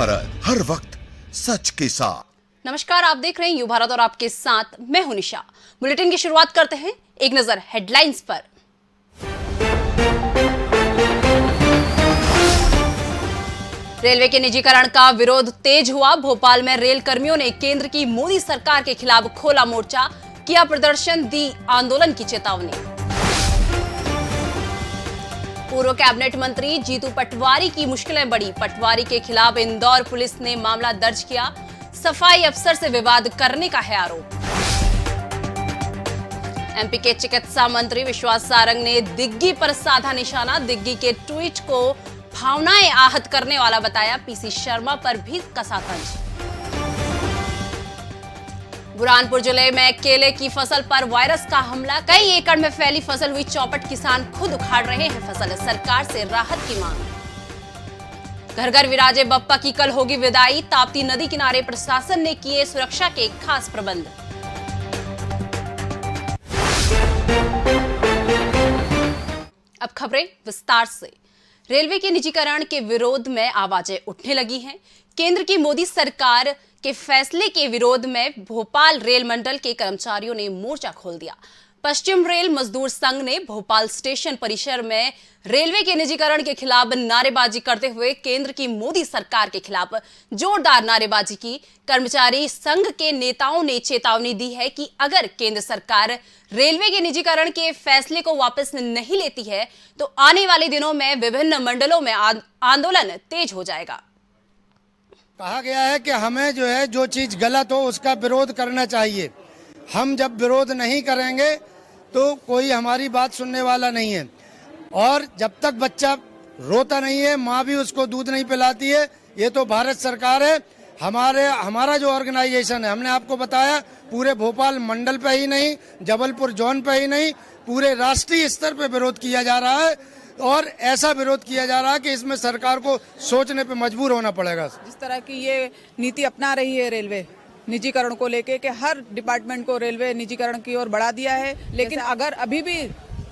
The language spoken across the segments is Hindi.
भारत, हर वक्त सच के साथ। नमस्कार, आप देख रहे हैं यू भारत और आपके साथ मैं हूं निशा। बुलेटिन की शुरुआत करते हैं एक नजर हेडलाइंस पर। रेलवे के निजीकरण का विरोध तेज हुआ। भोपाल में रेल कर्मियों ने केंद्र की मोदी सरकार के खिलाफ खोला मोर्चा, किया प्रदर्शन, दी आंदोलन की चेतावनी। पूर्व कैबिनेट मंत्री जीतू पटवारी की मुश्किलें बढ़ी। पटवारी के खिलाफ इंदौर पुलिस ने मामला दर्ज किया। सफाई अफसर से विवाद करने का है आरोप। एमपी के चिकित्सा मंत्री विश्वास सारंग ने दिग्गी पर साधा निशाना। दिग्गी के ट्वीट को भावनाएं आहत करने वाला बताया। पीसी शर्मा पर भी कसा तंज। बुरहानपुर जिले में केले की फसल पर वायरस का हमला। कई एकड़ में फैली फसल हुई चौपट। किसान खुद उखाड़ रहे हैं फसल। सरकार से राहत की मांग। घर घर विराजे बप्पा की कल होगी विदाई। ताप्ती नदी किनारे प्रशासन ने किए सुरक्षा के खास प्रबंध। अब खबरें विस्तार से। रेलवे के निजीकरण के विरोध में आवाजें उठने लगी हैं। केंद्र की मोदी सरकार के फैसले के विरोध में भोपाल रेल मंडल के कर्मचारियों ने मोर्चा खोल दिया। पश्चिम रेल मजदूर संघ ने भोपाल स्टेशन परिसर में रेलवे के निजीकरण के खिलाफ नारेबाजी करते हुए केंद्र की मोदी सरकार के खिलाफ जोरदार नारेबाजी की। कर्मचारी संघ के नेताओं ने चेतावनी दी है कि अगर केंद्र सरकार रेलवे के निजीकरण के फैसले को वापस नहीं लेती है तो आने वाले दिनों में विभिन्न मंडलों में आंदोलन तेज हो जाएगा। कहा गया है कि हमें जो चीज गलत हो उसका विरोध करना चाहिए। हम जब विरोध नहीं करेंगे तो कोई हमारी बात सुनने वाला नहीं है। और जब तक बच्चा रोता नहीं है, माँ भी उसको दूध नहीं पिलाती है। ये तो भारत सरकार है। हमारा जो ऑर्गेनाइजेशन है, हमने आपको बताया, पूरे भोपाल मंडल पे ही नहीं, जबलपुर जोन पे ही नहीं, पूरे राष्ट्रीय स्तर पे विरोध किया जा रहा है। और ऐसा विरोध किया जा रहा है कि इसमें सरकार को सोचने पे मजबूर होना पड़ेगा। जिस तरह की ये नीति अपना रही है रेलवे निजीकरण को लेके कि हर डिपार्टमेंट को रेलवे निजीकरण की ओर बढ़ा दिया है, लेकिन अगर अभी भी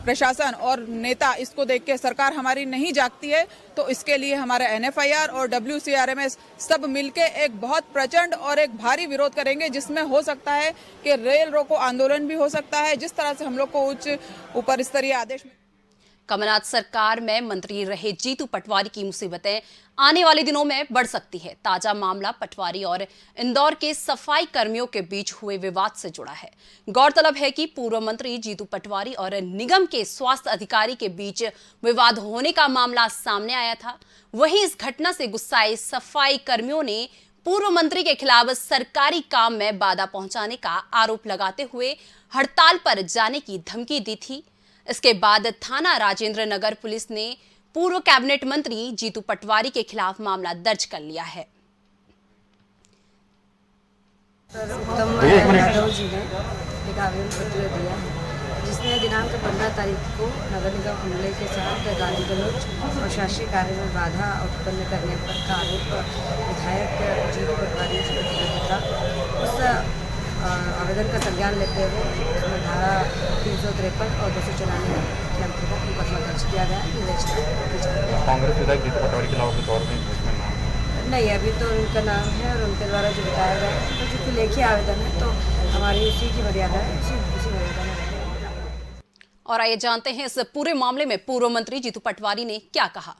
प्रशासन और नेता इसको देख के सरकार हमारी नहीं जागती है तो इसके लिए हमारे NFIR और WCRMS सब मिलके एक बहुत प्रचंड और एक भारी विरोध करेंगे, जिसमें हो सकता है कि रेल रोको आंदोलन भी हो सकता है। जिस तरह से हम लोग को उच्च ऊपर स्तरीय आदेश कमलनाथ सरकार में मंत्री रहे जीतू पटवारी की मुसीबतें आने वाले दिनों में बढ़ सकती है। ताजा मामला पटवारी और इंदौर के सफाई कर्मियों के बीच हुए विवाद से जुड़ा है। गौरतलब है कि पूर्व मंत्री जीतू पटवारी और निगम के स्वास्थ्य अधिकारी के बीच विवाद होने का मामला सामने आया था। वहीं इस घटना से गुस्साए सफाई कर्मियों ने पूर्व मंत्री के खिलाफ सरकारी काम में बाधा पहुंचाने का आरोप लगाते हुए हड़ताल पर जाने की धमकी दी थी। इसके बाद थाना राजेंद्र नगर पुलिस ने पूर्व कैबिनेट मंत्री जीतू पटवारी के खिलाफ मामला दर्ज कर लिया है। उत्तम यादव जी ने एक आवेदन पत्र दिया जिसमें दिनांक 15 तारीख को नगर निगम अमले के साथ गाली गलौज और शासकीय कार्य में बाधा उत्पन्न करने पर का आरोप विधायक जीतू पटवारी जी का उस आवेदन का संज्ञान लेते हुए उसमें धारा 353 और 294 के अंतर्गत मुकदमा दर्ज किया गया। कांग्रेस विधायक जीतू पटवारी के अलावा कुछ और भी नहीं, अभी तो उनका नाम है और उनके द्वारा जो बताया गया है तो चूँकि लेखी आवेदन है तो हमारी उसी की मर्यादा है, उसी मर्यादा में। और आइए जानते हैं इस पूरे मामले में पूर्व मंत्री जीतू पटवारी ने क्या कहा।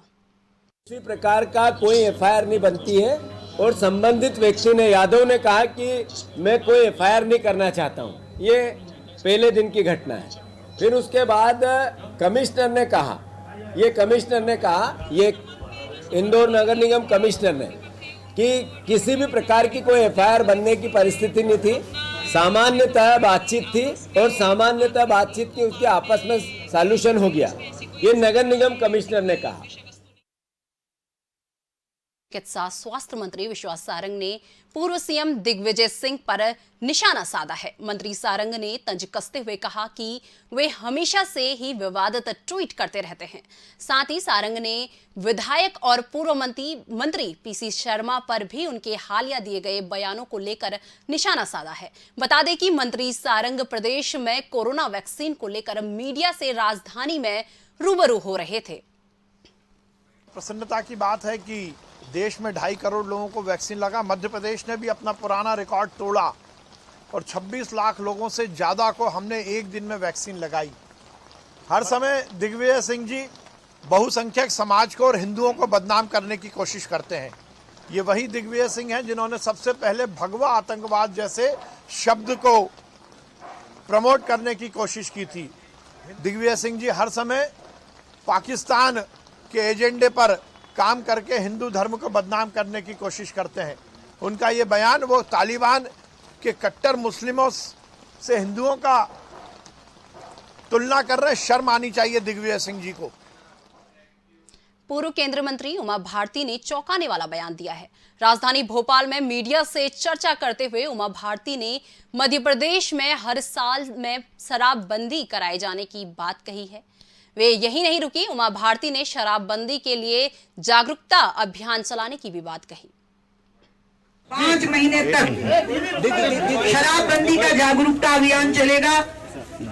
किसी प्रकार का कोई FIR नहीं बनती है और संबंधित व्यक्ति ने, यादव ने कहा कि मैं कोई FIR नहीं करना चाहता हूँ। ये पहले दिन की घटना है। फिर उसके बाद कमिश्नर ने कहा, ये इंदौर नगर निगम कमिश्नर ने, कि किसी भी प्रकार की कोई FIR बनने की परिस्थिति नहीं थी। सामान्यतः बातचीत थी और सामान्यतः बातचीत की उसके आपस में सॉल्यूशन हो गया। ये नगर निगम कमिश्नर ने कहा। चिकित्सा स्वास्थ्य मंत्री विश्वास सारंग ने पूर्व सीएम दिग्विजय सिंह पर निशाना साधा है। मंत्री सारंग ने तंज कसते हुए कहा कि वे हमेशा से ही विवादित ट्वीट करते रहते हैं। साथ ही सारंग ने विधायक और पूर्व मंत्री पीसी शर्मा पर भी उनके हालिया दिए गए बयानों को लेकर निशाना साधा है। बता दें कि मंत्री सारंग प्रदेश में कोरोना वैक्सीन को लेकर मीडिया से राजधानी में रूबरू हो रहे थे। प्रसन्नता की बात है कि देश में 2.5 करोड़ लोगों को वैक्सीन लगा। मध्य प्रदेश ने भी अपना पुराना रिकॉर्ड तोड़ा और 26 लाख लोगों से ज़्यादा को हमने एक दिन में वैक्सीन लगाई। हर समय दिग्विजय सिंह जी बहुसंख्यक समाज को और हिंदुओं को बदनाम करने की कोशिश करते हैं। ये वही दिग्विजय सिंह हैं जिन्होंने सबसे पहले भगवा आतंकवाद जैसे शब्द को प्रमोट करने की कोशिश की थी। दिग्विजय सिंह जी हर समय पाकिस्तान के एजेंडे पर काम करके हिंदू धर्म को बदनाम करने की कोशिश करते हैं। उनका ये बयान वो तालिबान के कट्टर मुस्लिमों से हिंदुओं का तुलना कर रहे हैं। शर्म आनी चाहिए दिग्विजय सिंह जी को। पूर्व केंद्रीय मंत्री उमा भारती ने चौंकाने वाला बयान दिया है। राजधानी भोपाल में मीडिया से चर्चा करते हुए उमा भारती ने मध्य प्रदेश में हर साल में शराबबंदी कराए जाने की बात कही है। वे यही नहीं रुकी, उमा भारती ने शराबबंदी के लिए जागरूकता अभियान चलाने की भी बात कही। 5 महीने तक शराबबंदी का जागरूकता अभियान चलेगा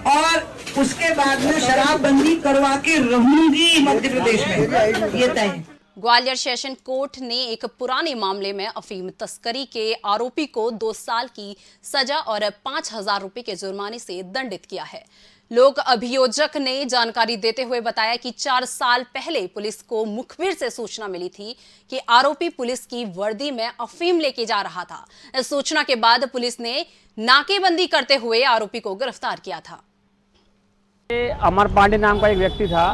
और उसके बाद में शराबबंदी करवा के रहूंगी मध्य प्रदेश में, ये तय है। ग्वालियर सेशन कोर्ट ने एक पुराने मामले में अफीम तस्करी के आरोपी को 2 साल की सजा और 5,000 रुपए के जुर्माने से दंडित किया है। लोक अभियोजक ने जानकारी देते हुए बताया कि 4 साल पहले पुलिस को मुखबिर से सूचना मिली थी कि आरोपी पुलिस की वर्दी में अफीम लेके जा रहा था। इस सूचना के बाद पुलिस ने नाकेबंदी करते हुए आरोपी को गिरफ्तार किया था। अमर पांडे नाम का एक व्यक्ति था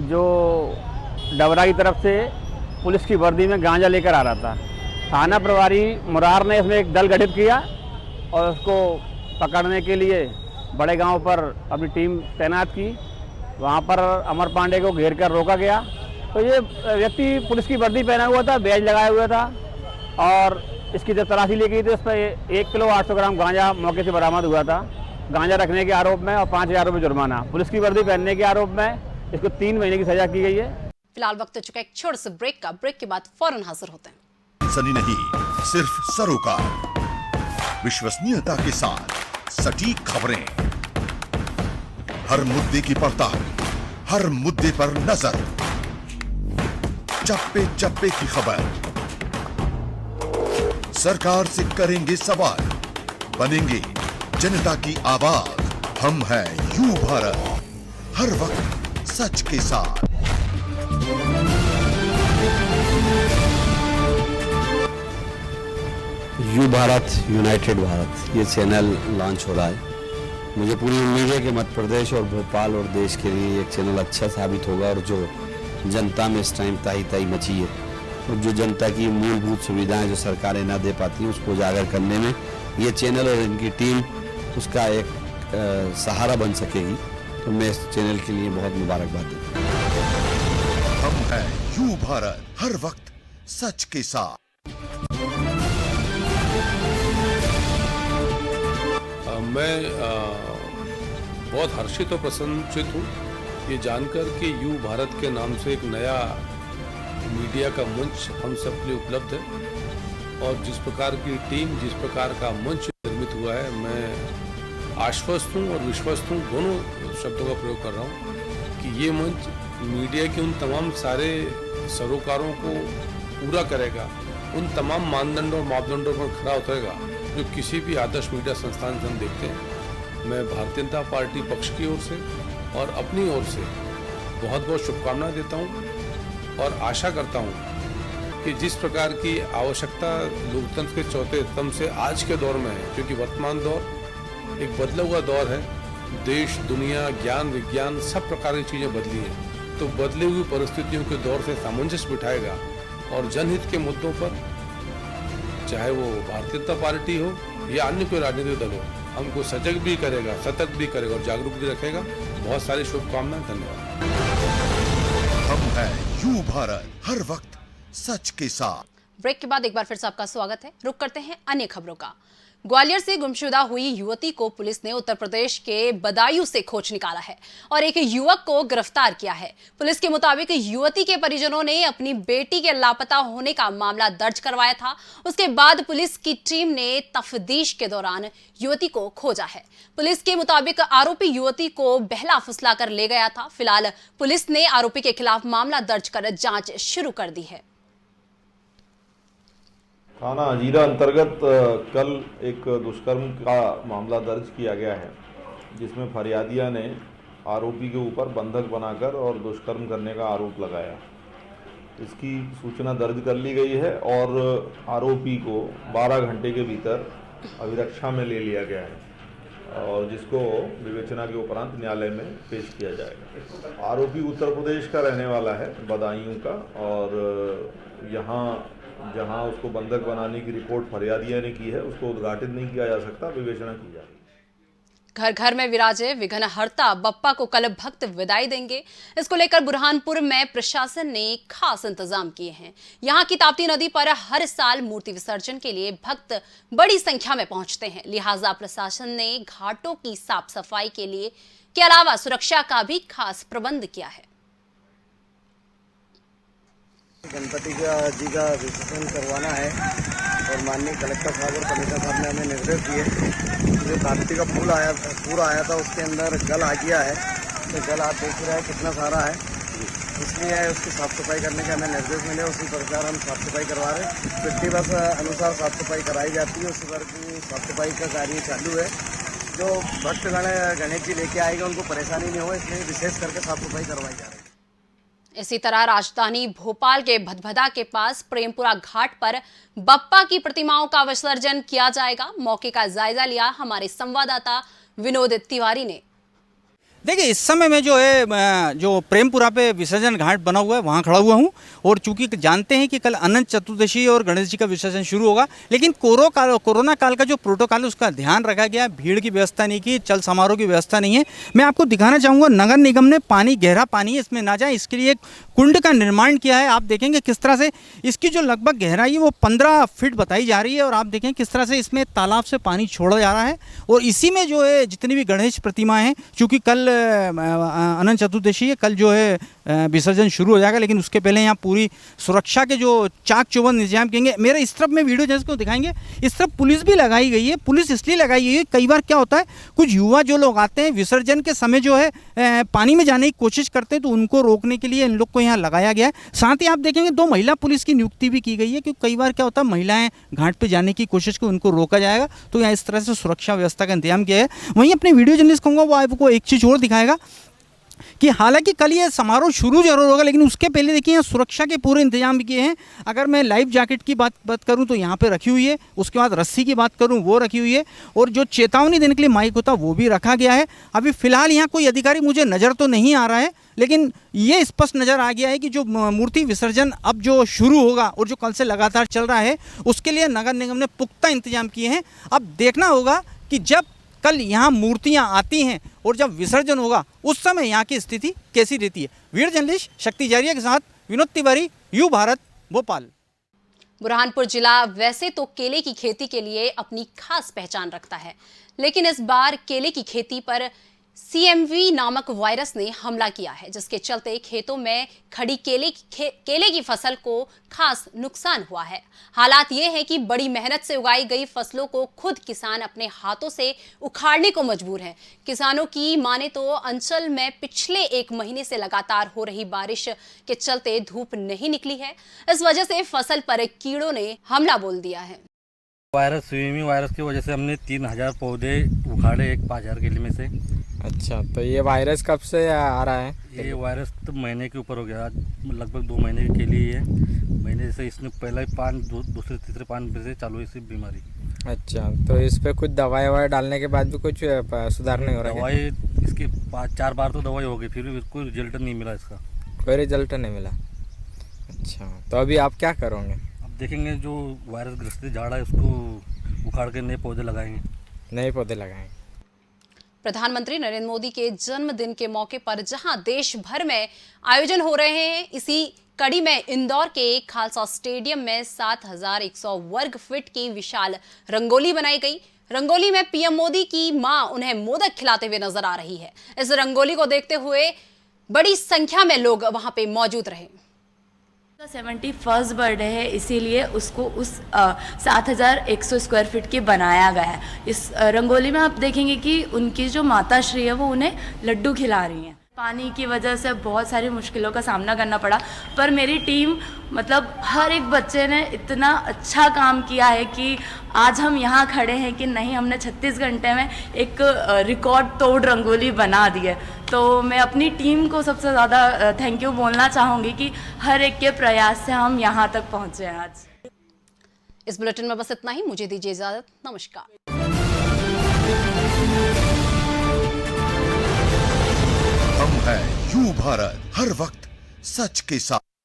जो डबरा की तरफ से पुलिस की वर्दी में गांजा लेकर आ रहा था। थाना प्रभारी मुरार ने इसमें एक दल गठित किया और उसको पकड़ने के लिए बड़े गांव पर अपनी टीम तैनात की। वहां पर अमर पांडे को घेर कर रोका गया तो ये व्यक्ति पुलिस की वर्दी पहना हुआ था, बैज लगाया हुआ था और इसकी जब तलाशी ली गई तो इस पर 1 किलो 800 ग्राम गांजा मौके से बरामद हुआ था। गांजा रखने के आरोप में और 5,000 रुपये जुर्माना। पुलिस की वर्दी पहनने के आरोप में इसको 3 महीने की सजा की गई है। फिलहाल वक्त हो चुका है एक छोटे से ब्रेक का। ब्रेक के बाद फौरन हाजिर होते हैं। सनी नहीं, सिर्फ सरोकार, विश्वसनीयता के साथ सटीक खबरें, हर मुद्दे की पड़ताल, हर मुद्दे पर नजर, चप्पे चप्पे की खबर, सरकार से करेंगे सवाल, बनेंगे जनता की आवाज। हम हैं यू भारत, हर वक्त सच के साथ। यू भारत यूनाइटेड भारत ये चैनल लॉन्च हो रहा है। मुझे पूरी उम्मीद है कि मध्य प्रदेश और भोपाल और देश के लिए एक चैनल अच्छा साबित होगा और जो जनता में इस टाइम ताई मची है और जो जनता की मूलभूत सुविधाएं जो सरकारें ना दे पाती हैं उसको उजागर करने में ये चैनल और इनकी टीम उसका एक सहारा बन सकेगी। तो मैं इस चैनल के लिए बहुत मुबारकबाद देता हूं। हम हैं यू भारत, हर वक्त सच के साथ। मैं बहुत हर्षित और प्रसन्नचित हूँ ये जानकर कि यू भारत के नाम से एक नया मीडिया का मंच हम सब के लिए उपलब्ध है और जिस प्रकार की टीम, जिस प्रकार का मंच निर्मित हुआ है, मैं आश्वस्त हूँ और विश्वस्त हूँ, दोनों शब्दों का प्रयोग कर रहा हूँ कि ये मंच मीडिया के उन तमाम सारे सरोकारों को पूरा करेगा, उन तमाम मानदंडों और मापदंडों पर खरा उतरेगा जो किसी भी आदर्श मीडिया संस्थान से हम देखते हैं। मैं भारतीय जनता पार्टी पक्ष की ओर से और अपनी ओर से बहुत बहुत शुभकामनाएं देता हूं और आशा करता हूं कि जिस प्रकार की आवश्यकता लोकतंत्र के चौथे स्तंभ से आज के दौर में है, क्योंकि वर्तमान दौर एक बदला हुआ दौर है, देश, दुनिया, ज्ञान, विज्ञान सब प्रकार की चीज़ें बदली हैं, तो बदले हुई परिस्थितियों के दौर से सामंजस्य बिठाएगा और जनहित के मुद्दों पर चाहे वो भारतीय जनता पार्टी हो या अन्य कोई राजनीतिक दल हो, हमको सजग भी करेगा, सतर्क भी करेगा और जागरूक भी रखेगा। बहुत सारी शुभकामनाएं, धन्यवाद। हम हैं यू भारत, हर वक्त सच के साथ। ब्रेक के बाद एक बार फिर से आपका स्वागत है। रुक करते हैं अन्य खबरों का। ग्वालियर से गुमशुदा हुई युवती को पुलिस ने उत्तर प्रदेश के बदायूं से खोज निकाला है और एक युवक को गिरफ्तार किया है। पुलिस के मुताबिक युवती के परिजनों ने अपनी बेटी के लापता होने का मामला दर्ज करवाया था। उसके बाद पुलिस की टीम ने तफ्तीश के दौरान युवती को खोजा है। पुलिस के मुताबिक आरोपी युवती को बहला फुसला कर ले गया था। फिलहाल पुलिस ने आरोपी के खिलाफ मामला दर्ज कर जांच शुरू कर दी है। थाना हजीरा अंतर्गत कल एक दुष्कर्म का मामला दर्ज किया गया है, जिसमें फरियादिया ने आरोपी के ऊपर बंधक बनाकर और दुष्कर्म करने का आरोप लगाया। इसकी सूचना दर्ज कर ली गई है और आरोपी को 12 घंटे के भीतर अभिरक्षा में ले लिया गया है और जिसको विवेचना के उपरांत न्यायालय में पेश किया जाएगा। आरोपी उत्तर प्रदेश का रहने वाला है, बदायूं का, और यहाँ जहाँ उसको बंधक बनाने की रिपोर्ट फरियादिया ने की है उसको उद्घाटित नहीं किया जा सकता, विवेचना की जाएगी। घर घर में विराजे विघ्नहर्ता बप्पा को कल भक्त विदाई देंगे। इसको लेकर बुरहानपुर में प्रशासन ने खास इंतजाम किए हैं। यहाँ की ताप्ती नदी पर हर साल मूर्ति विसर्जन के लिए भक्त बड़ी संख्या में पहुंचते हैं, लिहाजा प्रशासन ने घाटों की साफ सफाई के अलावा सुरक्षा का भी खास प्रबंध किया है। गणपति जी का विसर्जन करवाना है और माननीय कलेक्टर साहब और कमिश्नर साहब ने हमें निर्देश दिए। जो ताप्ती का पूरा आया था उसके अंदर जल आ गया है, तो जल आप देख रहे हैं कितना सारा है, इसलिए उसकी साफ़ सफाई करने के हमें निर्देश मिले। उसी प्रकार हम साफ़ सफाई करवा रहे हैं। 50 वर्ष अनुसार साफ़ सफाई कराई जाती है, उसी वर्ष की साफ़ सफाई का कार्य चालू है। जो भक्तगण गणेश जी लेके आएगा उनको परेशानी नहीं हो, इसलिए विशेष करके साफ़ सफाई करवाई जा रही है। इसी तरह राजधानी भोपाल के भदभदा के पास प्रेमपुरा घाट पर बप्पा की प्रतिमाओं का विसर्जन किया जाएगा। मौके का जायजा लिया हमारे संवाददाता विनोद तिवारी ने। देखिए, इस समय में जो प्रेमपुरा पे विसर्जन घाट बना हुआ है वहाँ खड़ा हुआ हूँ, और चूंकि जानते हैं कि कल अनंत चतुर्दशी और गणेश जी का विसर्जन शुरू होगा, लेकिन कोरोना काल का जो प्रोटोकॉल है उसका ध्यान रखा गया है। भीड़ की व्यवस्था नहीं की, चल समारोह की व्यवस्था नहीं है। मैं आपको दिखाना चाहूँगा, नगर निगम ने गहरा पानी है, इसमें ना जाए इसके लिए एक कुंड का निर्माण किया है। आप देखेंगे किस तरह से इसकी जो लगभग गहराई है वो 15 फीट बताई जा रही है, और आप देखें किस तरह से इसमें तालाब से पानी छोड़ा जा रहा है। और इसी में जो है जितनी भी गणेश प्रतिमा हैं, चूँकि कल अनंत चतुर्दशी है, कल जो है विसर्जन शुरू हो जाएगा, लेकिन उसके पहले यहाँ पूरी सुरक्षा के जो चाक चौबंद इंतजाम किएंगे। मेरे इस तरफ में वीडियो जैसे को दिखाएंगे, इस तरफ पुलिस भी लगाई गई है। पुलिस इसलिए लगाई गई है, कई बार क्या होता है कुछ युवा जो लोग आते हैं विसर्जन के समय जो है पानी में जाने की कोशिश करते हैं, तो उनको रोकने के लिए इन लोग को यहाँ लगाया गया है। साथ ही आप देखेंगे 2 महिला पुलिस की नियुक्ति भी की गई है, क्योंकि कई बार क्या होता है महिलाएं घाट पे जाने की कोशिश की, उनको रोका जाएगा, तो यहाँ इस तरह से सुरक्षा व्यवस्था का इंतजाम किया है। वहीं अपने वीडियो जर्नलिस्ट कहूँगा वो आपको एक चीज़ और दिखाएगा कि हालांकि कल ये समारोह शुरू जरूर होगा, लेकिन उसके पहले देखिए यहाँ सुरक्षा के पूरे इंतजाम किए हैं। अगर मैं लाइफ जैकेट की बात करूँ तो यहाँ पे रखी हुई है, उसके बाद रस्सी की बात करूँ वो रखी हुई है, और जो चेतावनी देने के लिए माइक होता वो भी रखा गया है। अभी फिलहाल यहाँ कोई अधिकारी मुझे नज़र तो नहीं आ रहा है, लेकिन ये स्पष्ट नज़र आ गया है कि जो मूर्ति विसर्जन अब जो शुरू होगा और जो कल से लगातार चल रहा है, उसके लिए नगर निगम ने पुख्ता इंतजाम किए हैं। अब देखना होगा कि जब कल यहाँ मूर्तियाँ आती हैं और जब विसर्जन होगा उस समय यहाँ की स्थिति कैसी रहती है। वीडियो जर्नलिस्ट शक्ति जारिया के साथ विनोद तिवारी, यू भारत, भोपाल। बुरहानपुर जिला वैसे तो केले की खेती के लिए अपनी खास पहचान रखता है, लेकिन इस बार केले की खेती पर CMV नामक वायरस ने हमला किया है, जिसके चलते खेतों में खड़ी केले की फसल को खास नुकसान हुआ है। हालात ये है कि बड़ी मेहनत से उगाई गई फसलों को खुद किसान अपने हाथों से उखाड़ने को मजबूर हैं। किसानों की माने तो अंचल में पिछले 1 महीने से लगातार हो रही बारिश के चलते धूप नहीं निकली है। इस वजह से फसल पर कीड़ों ने हमला बोल दिया है। स्विमिंग वायरस की वजह से हमने 3000 पौधे उखाड़े 5000 किले में से। अच्छा, तो ये वायरस कब से आ रहा है? ये वायरस तो महीने के ऊपर हो गया, लगभग 2 महीने के लिए है। महीने से इसने पहला ही पान दूसरे तीसरे पान से चालू इसी बीमारी। अच्छा, तो इस पे कुछ दवाई डालने के बाद भी कुछ सुधार नहीं हो रहा है? दवाई इसकी 4 बार तो दवाई हो गई, फिर भी कोई रिजल्ट नहीं मिला इसका। कोई रिजल्ट नहीं मिला? अच्छा, तो अभी आप क्या करोगे? अब देखेंगे जो वायरस ग्रस्त झाड़ है उसको उखाड़ के नए पौधे लगाएंगे। नए पौधे लगाएंगे। प्रधानमंत्री नरेंद्र मोदी के जन्मदिन के मौके पर जहां देश भर में आयोजन हो रहे हैं, इसी कड़ी में इंदौर के खालसा स्टेडियम में 7100 वर्ग फीट की विशाल रंगोली बनाई गई। रंगोली में पीएम मोदी की मां उन्हें मोदक खिलाते हुए नजर आ रही है। इस रंगोली को देखते हुए बड़ी संख्या में लोग वहां पे मौजूद रहे। 71st बर्थडे है, इसीलिए उसको उस 7100 स्क्वायर फीट की बनाया गया है। इस रंगोली में आप देखेंगे कि उनकी जो माता श्री है वो उन्हें लड्डू खिला रही हैं। पानी की वजह से बहुत सारी मुश्किलों का सामना करना पड़ा, पर मेरी टीम मतलब हर एक बच्चे ने इतना अच्छा काम किया है कि आज हम यहाँ खड़े हैं कि नहीं, हमने 36 घंटे में एक रिकॉर्ड तोड़ रंगोली बना दी है। तो मैं अपनी टीम को सबसे ज़्यादा थैंक यू बोलना चाहूँगी कि हर एक के प्रयास से हम यहाँ तक पहुँचे हैं आज। इस बुलेटिन में बस इतना ही, मुझे दीजिए इजाजत, नमस्कार। हम हैं यू भारत, हर वक्त सच के साथ।